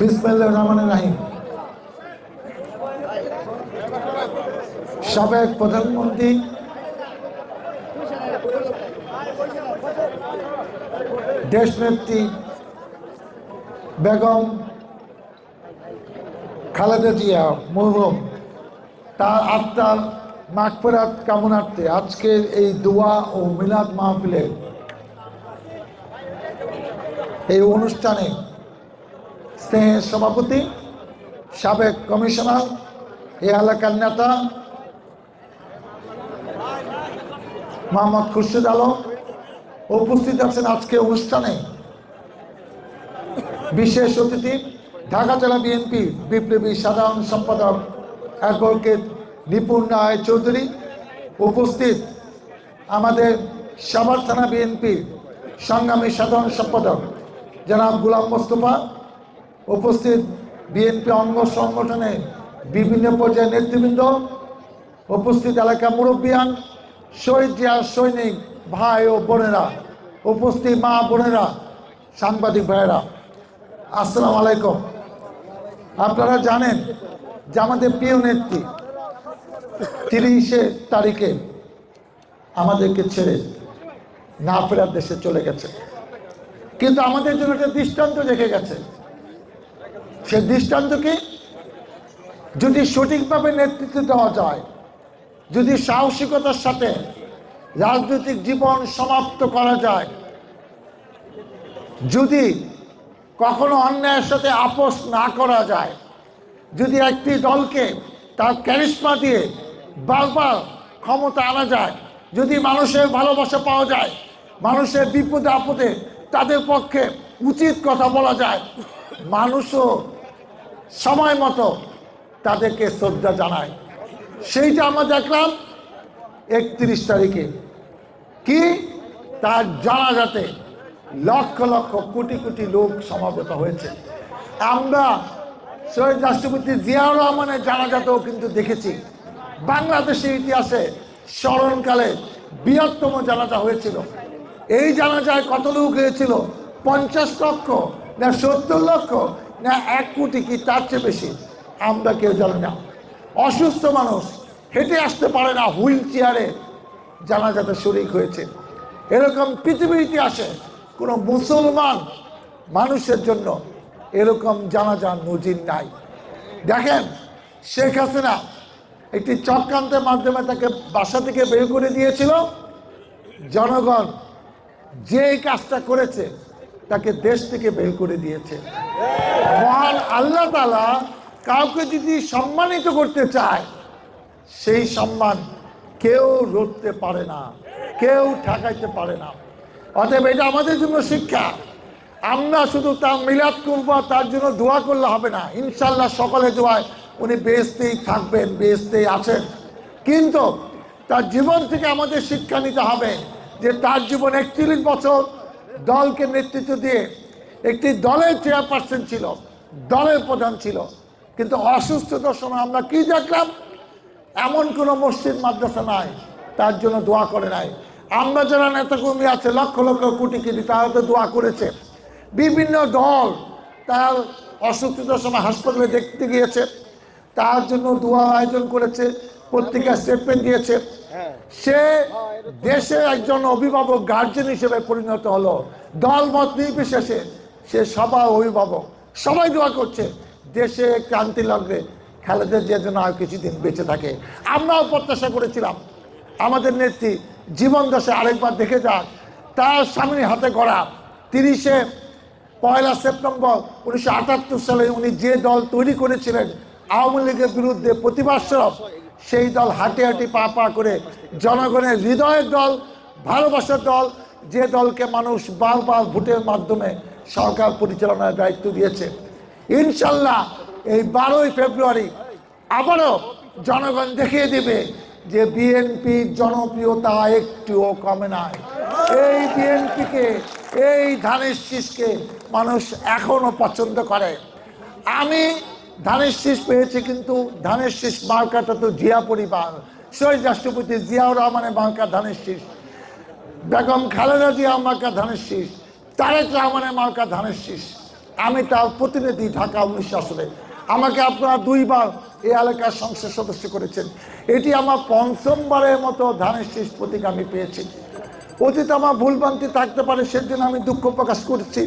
বিসমিল্লাহির রহমানির রহিম। সাবেক প্রধানমন্ত্রী দেশনেত্রী বেগম খালেদা জিয়া মরহুম তার আত্মার মাগফিরাত কামনার্থে আজকের এই দোয়া ও মিলাদ মাহফিলের এই অনুষ্ঠানে স্নেহের সভাপতি, সাবেক কমিশনার, এই এলাকার নেতা মোহাম্মদ খুরশিদ আলম উপস্থিত আছেন। আজকে অনুষ্ঠানে বিশেষ অতিথি ঢাকা জেলা বিএনপি বিপ্লবী সাধারণ সম্পাদক অ্যাডভোকেট নিপুণ রায় চৌধুরী, উপস্থিত আমাদের সাভার থানা বিএনপি সংগ্রামী সাধারণ সম্পাদক জনাব গোলাম মোস্তফা, উপস্থিত বিএনপি অঙ্গ সংগঠনের বিভিন্ন পর্যায়ের নেতৃবৃন্দ, উপস্থিত এলাকা মুরব্বিয়ান, শহীদ জিয়া সৈনিক ভাই ও বোনেরা, উপস্থিত মা বোনেরা, সাংবাদিক ভাইয়েরা, আসসালামু আলাইকুম। আপনারা জানেন যে আমাদের প্রিয় নেত্রী 30 তারিখে আমাদেরকে ছেড়ে না ফেরার দেশে চলে গেছে, কিন্তু আমাদের জন্য একটা দৃষ্টান্ত রেখে গেছে। সে দৃষ্টান্ত কি? যদি সঠিকভাবে নেতৃত্ব দেওয়া যায়, যদি সাহসিকতার সাথে রাজনৈতিক জীবন সমাপ্ত করা যায়, যদি কখনো অন্যায়ের সাথে আপোষ না করা যায়, যদি একটি দলকে তার ক্যারিশমা দিয়ে বারবার ক্ষমতা আনা যায়, যদি মানুষের ভালোবাসা পাওয়া যায়, মানুষের বিপদে আপদে তাদের পক্ষে উচিত কথা বলা যায়, মানুষও সময় মতো তাদেরকে শ্রদ্ধা জানায়, সেইটা আমরা দেখলাম 31 তারিখে। কি তার জানাজাতে লক্ষ লক্ষ কোটি কোটি লোক সমাবেত হয়েছে। আমরা শহীদ রাষ্ট্রপতি জিয়াউর রহমানের জানাজাতেও কিন্তু দেখেছি। বাংলাদেশের ইতিহাসে স্মরণকালে বৃহত্তম জানাজা হয়েছিল। এই জানাজায় কত লোক হয়েছিল? 50 লক্ষ না 70 লক্ষ না 1 কোটি, কি তার চেয়ে বেশি? আমরা কেউ জানি না। অসুস্থ মানুষ হেঁটে আসতে পারে না, হুইল চেয়ারে জানাজাতে শরীক হয়েছে। এরকম পৃথিবীর ইতিহাসে কোনো মুসলমান মানুষের জন্য এরকম জানাজার নজির নাই। দেখেন, শেখ হাসিনা একটি চক্রান্তের মাধ্যমে তাকে বাসা থেকে বের করে দিয়েছিল। জনগণ যে কাজটা করেছে তাকে দেশ থেকে বের করে দিয়েছে। মহান আল্লাহ তাআলা কাউকে যদি সম্মানিত করতে চায়, সেই সম্মান কেউ রুখতে পারে না, কেউ ঠেকাইতে পারে না। অতএব এটা আমাদের জন্য শিক্ষা। আমরা শুধু তার মিলাদ করব, তার জন্য দোয়া করলে হবে না। ইনশাল্লাহ সকলে দোয়ায় উনি বেহেশতেই থাকবেন, বেহেশতেই আছেন, কিন্তু তার জীবন থেকে আমাদের শিক্ষা নিতে হবে যে তার জীবন 41 বছর দলকে নেতৃত্ব দিয়ে একটি দলের চেয়ারপারসন ছিল, দলের প্রধান ছিল, কিন্তু অসুস্থতার সময় আমরা কি দেখলাম? এমন কোনো মসজিদ মাদ্রাসা নাই তার জন্য দোয়া করে নাই। আমরা যারা নেতাকর্মী আছে লক্ষ লক্ষ কোটি কোটি, তারা তো দোয়া করেছে। বিভিন্ন দল তার অসুস্থতার সময় হাসপাতালে দেখতে গিয়েছে, তার জন্য দোয়া আয়োজন করেছে, পত্রিকা স্টেটমেন্ট দিয়েছে। সে দেশের একজন অভিভাবক, গার্জেন হিসেবে পরিণত হলো। দল মত নির্বিশেষে সে সবার অভিভাবক, সবাই দোয়া করছে দেশে ক্রান্তি লগ্নে খালেদা জিয়া যেন আর কিছুদিন বেঁচে থাকে। আমরাও প্রত্যাশা করেছিলাম আমাদের নেত্রী জীবন দশে আরেকবার দেখে যাক তার স্বামীর হাতে গড়া 1 সেপ্টেম্বর 1978 সালে উনি যে দল তৈরি করেছিলেন আওয়ামী লীগের বিরুদ্ধে প্রতিবাদ স্বরূপ, সেই দল হাঁটি হাঁটি পা পা করে জনগণের হৃদয়ের দল, ভালোবাসার দল, যে দলকে মানুষ বারবার ভোটের মাধ্যমে সরকার পরিচালনার দায়িত্ব দিয়েছে। ইনশাল্লাহ এই 12 ফেব্রুয়ারি আবারও জনগণ দেখিয়ে দেবে যে বিএনপির জনপ্রিয়তা একটুও কমে নাই। এই বিএনপিকে, এই ধানের শীষকে মানুষ এখনো পছন্দ করে। আমি ধানের শীষ পেয়েছি, কিন্তু ধানের শীষ মার্কাটা তো জিয়া পরিবার, শহীদ রাষ্ট্রপতি জিয়াউর রহমানের মার্কা ধানের শীষ, বেগম খালেদা জিয়া মার্কা ধানের শীষ, তারেক রহমানের মার্কা ধানের শীষ। আমি তার প্রতিনিধি ঢাকা 19 আসনে। আমাকে আপনারা 2 বার এই এলাকার সংসদ সদস্য করেছেন। এটি আমার 5মবারের মতো ধানের শীষ প্রতীক আমি পেয়েছি। অতীতে আমার ভুলভ্রান্তি থাকতে পারে, সেজন্য আমি দুঃখ প্রকাশ করছি।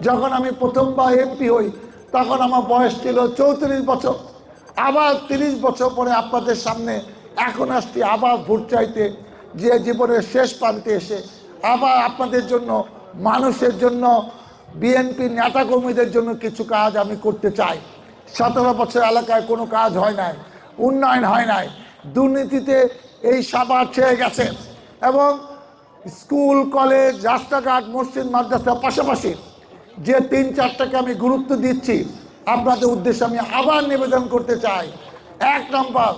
যখন আমি প্রথমবার এমপি হই তখন আমার বয়স ছিল 34 বছর। আবার 30 বছর পরে আপনাদের সামনে এখন আসছি আবার ভোট চাইতে, যে জীবনের শেষ প্রান্তে এসে আবার আপনাদের জন্য, মানুষের জন্য, বিএনপি নেতাকর্মীদের জন্য কিছু কাজ আমি করতে চাই। 17 বছর এলাকায় কোনো কাজ হয় নাই, উন্নয়ন হয় নাই, দুর্নীতিতে এই সাবার ছেয়ে গেছে এবং স্কুল, কলেজ, রাস্তাঘাট, মসজিদ, মাদ্রাসার পাশাপাশি যে 3-4টাকে আমি গুরুত্ব দিচ্ছি, আপনাদের উদ্দেশ্যে আমি আবার নিবেদন করতে চাই। 1 নম্বর,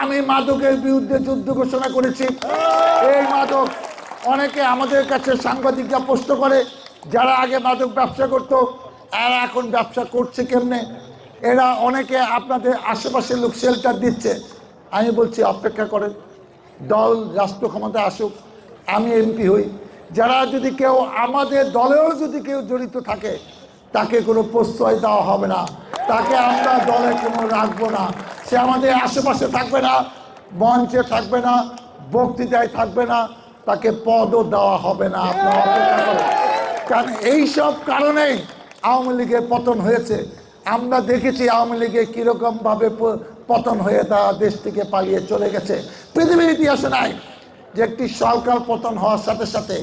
আমি মাদকের বিরুদ্ধে যুদ্ধ ঘোষণা করেছি। এই মাদক অনেকে আমাদের কাছে সাংবাদিকরা প্রশ্ন করে, যারা আগে মাদক ব্যবসা করত এরা এখন ব্যবসা করছে কেমনে, এরা অনেকে আপনাদের আশেপাশের লোক শেল্টার দিচ্ছে। আমি বলছি অপেক্ষা করেন, দল রাষ্ট্র ক্ষমতা আসুক, আমি এমপি হই। যারা যদি কেউ আমাদের দলেও যদি কেউ জড়িত থাকে তাকে কোনো প্রশ্রয় দেওয়া হবে না, তাকে আমরা দলে কোনো রাখবো না। সে আমাদের আশেপাশে থাকবে না, মঞ্চে থাকবে না, বক্তৃতায় থাকবে না, তাকে পদও দেওয়া হবে না। আপনারা অপেক্ষা করেন, কারণ এইসব কারণেই আওয়ামী লীগের পতন হয়েছে। আমরা দেখেছি আওয়ামী লীগের কীরকমভাবে পতন হয়ে তারা দেশ থেকে পালিয়ে চলে গেছে। পৃথিবীর ইতিহাসে নাই যে একটি সরকার পতন হওয়ার সাথে সাথে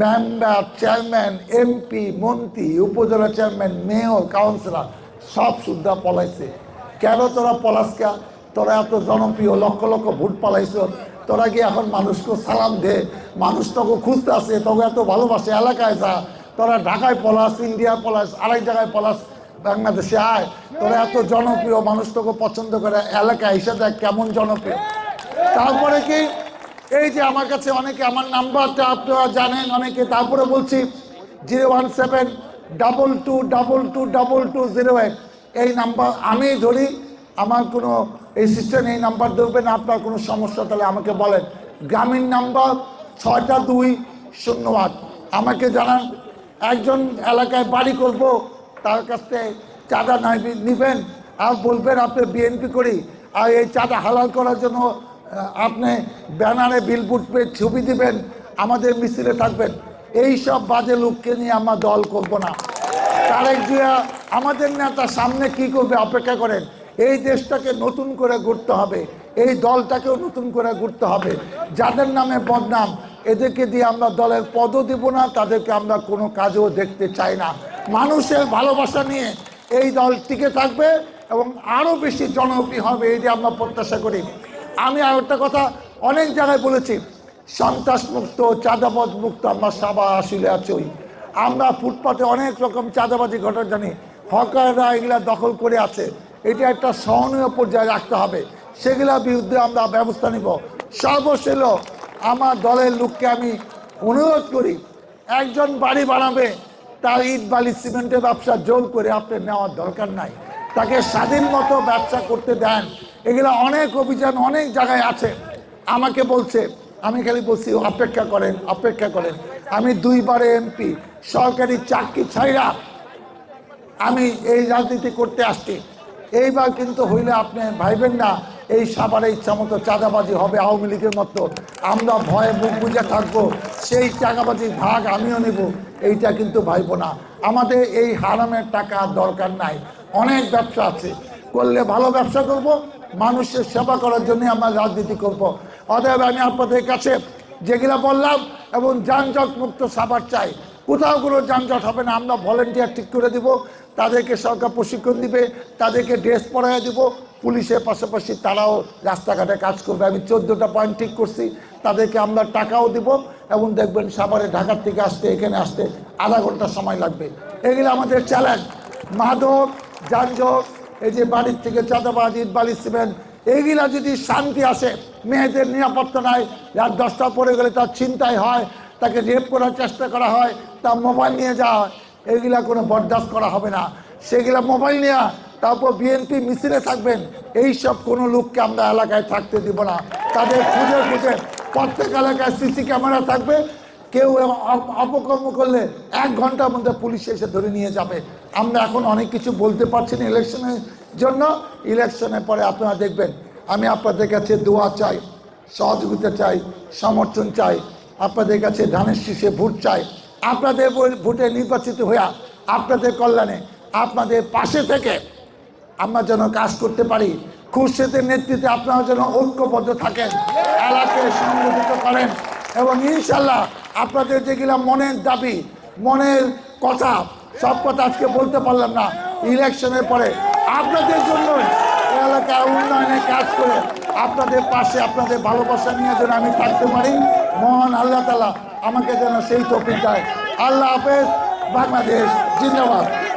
মেম্বার, চেয়ারম্যান, এমপি, মন্ত্রী, উপজেলা চেয়ারম্যান, মেয়র, কাউন্সিলর সব সুদ্ধা পলাইছে। কেন তোরা পলাসকা? তোরা এত জনপ্রিয়, লক্ষ লক্ষ ভোট পালাইছ, তোরা কি এখন মানুষকে সালাম দে, মানুষ তোকে খুঁজতে আসে, তোকে এত ভালোবাসে, এলাকায় যা। তোরা ঢাকায় পলাস, ইন্ডিয়া পলাস, আরেক জায়গায় পলাস, বাংলাদেশে আয়। তোরা এত জনপ্রিয়, মানুষ তোকে পছন্দ করে, এলাকায় এসে দেখ কেমন জনপ্রিয়। তারপরে কি, এই যে আমার কাছে অনেকে, আমার নাম্বারটা আপনারা জানেন অনেকে, তারপরে বলছি 01722222208 এই নাম্বার আমি ধরি। আমার কোনো এই সিস্টেম এই নাম্বার ধরবেন, আপনার কোনো সমস্যা তাহলে আমাকে বলেন। গ্রামীণ নাম্বার 6208, আমাকে জানান। একজন এলাকায় বাড়ি করব, তার কাছ থেকে চাঁদা নেবেন আর বলবেন আপনি বিএনপি করি, আর এই চাঁদা হালাল করার জন্য আপনি ব্যানারে বিলবোর্ড পেয়ে ছবি দিবেন, আমাদের মিছিলে থাকবেন। এই সব বাজে লোককে নিয়ে আমরা দল করব না। তারেক জিয়া আমাদের নেতা সামনে কি করবে অপেক্ষা করেন। এই দেশটাকে নতুন করে গড়তে হবে, এই দলটাকেও নতুন করে গড়তে হবে। যাদের নামে বদনাম, এদেরকে দিয়ে আমরা দলের পদও দেব না, তাদেরকে আমরা কোনো কাজেও দেখতে চাই না। মানুষের ভালোবাসা নিয়ে এই দল টিকে থাকবে এবং আরও বেশি জনপ্রিয় হবে, এই যে আমরা প্রত্যাশা করি। আমি আর একটা কথা অনেক জায়গায় বলেছি, সন্ত্রাস মুক্ত, চাঁদাবাজ মুক্ত আমরা সাবা আসলে আছি। আমরা ফুটপাতে অনেক রকম চাঁদাবাজি ঘটনা জানি, হকাররা এগুলা দখল করে আছে। এটা একটা সহনীয় পর্যায়ে রাখতে হবে, সেগুলোর বিরুদ্ধে আমরা ব্যবস্থা নিব। সর্বশেষ আমার দলের লোককে আমি অনুরোধ করি, একজন বাড়ি বানাবে, তার ইট বালি সিমেন্টের ব্যবসা জোর করে আপনি নেওয়ার দরকার নাই, তাকে স্বাধীন মতো ব্যবসা করতে দেন। এগুলো অনেক অভিযান অনেক জায়গায় আছে। আমাকে বলছে, আমি খালি বলছি অপেক্ষা করেন, অপেক্ষা করেন। আমি 2 বারে এমপি, সরকারি চাকরি ছাইরা আমি এই রাজনীতি করতে আসছি। এইবার কিন্তু হইলে আপনি ভাইবেন না এই সাভারে ইচ্ছা মতো চাঁদাবাজি হবে আওয়ামী লীগের মতো, আমরা ভয়ে মুখ বুঝে থাকবো, সেই চাঁদাবাজির ভাগ আমিও নেব, এইটা কিন্তু ভাইব না। আমাদের এই হারামের টাকা দরকার নাই, অনেক ব্যবসা আছে, করলে ভালো ব্যবসা করব, মানুষের সেবা করার জন্য আমরা রাজনীতি করব। অতএব আমি আপনাদের কাছে যেগুলো বললাম, এবং যানজট মুক্ত সাভার চাই, কোথাও কোনো যানজট হবে না। আমরা ভলেন্টিয়ার ঠিক করে দিব, তাদেরকে সরকার প্রশিক্ষণ দিবে, তাদেরকে ড্রেস পরাইয়া দিব, পুলিশের পাশাপাশি তারাও রাস্তাঘাটে কাজ করবে। আমি 14টা পয়েন্ট ঠিক করছি, তাদেরকে আমরা টাকাও দিব, এবং দেখবেন সাভারে ঢাকার থেকে আসতে এখানে আসতে আধা ঘন্টা সময় লাগবে। এগুলো আমাদের চ্যালেঞ্জ। মাদক, যানজট, এই যে বাড়ির থেকে চাঁদাবাজ, ইট বালি সিমেন্ট, এইগুলা যদি শান্তি আসে, মেয়েদের নিরাপত্তা নাই, রাত 10টা পরে গেলে তার ছিনতাই হয়, তাকে রেপ করার চেষ্টা করা হয়, তার মোবাইল নিয়ে যাওয়া হয়, এইগুলা কোনো বরদাস্ত করা হবে না। সেগুলা মোবাইল নেওয়া, তারপর বিএনপি মিছিলে থাকবেন, এইসব কোনো লোককে আমরা এলাকায় থাকতে দিব না। তাদের খুঁজে খুঁজে প্রত্যেক এলাকায় সিসি ক্যামেরা থাকবে, কেউ অপকর্ম করলে 1 ঘন্টার মধ্যে পুলিশ এসে ধরে নিয়ে যাবে। আমরা এখন অনেক কিছু বলতে পারছি না ইলেকশনের জন্য। ইলেকশনের পরে আপনারা দেখবেন আমি আপনাদের কাছে দোয়া চাই, সহযোগিতা চাই, সমর্থন চাই, আপনাদের কাছে ধানের শীষে ভোট চাই। আপনাদের ভোটে নির্বাচিত হইয়া আপনাদের কল্যাণে আপনাদের পাশে থেকে আমরা যেন কাজ করতে পারি। খুরশেদের নেতৃত্বে আপনারা যেন ঐক্যবদ্ধ থাকেন, এলাকায় সংগঠিত করেন এবং ইনশাল্লাহ আপনাদের যেগুলা মনের দাবি, মনের কথা, সব কথা আজকে বলতে পারলাম না, ইলেকশনের পরে আপনাদের জন্য এলাকার উন্নয়নের কাজ করে আপনাদের পাশে আপনাদের ভালোবাসা নিয়ে যেন আমি থাকতে পারি। মহান আল্লাহ তাআলা আমাকে যেন সেই তৌফিক দেয়। আল্লাহ হাফেজ। বাংলাদেশ জিন্দাবাদ।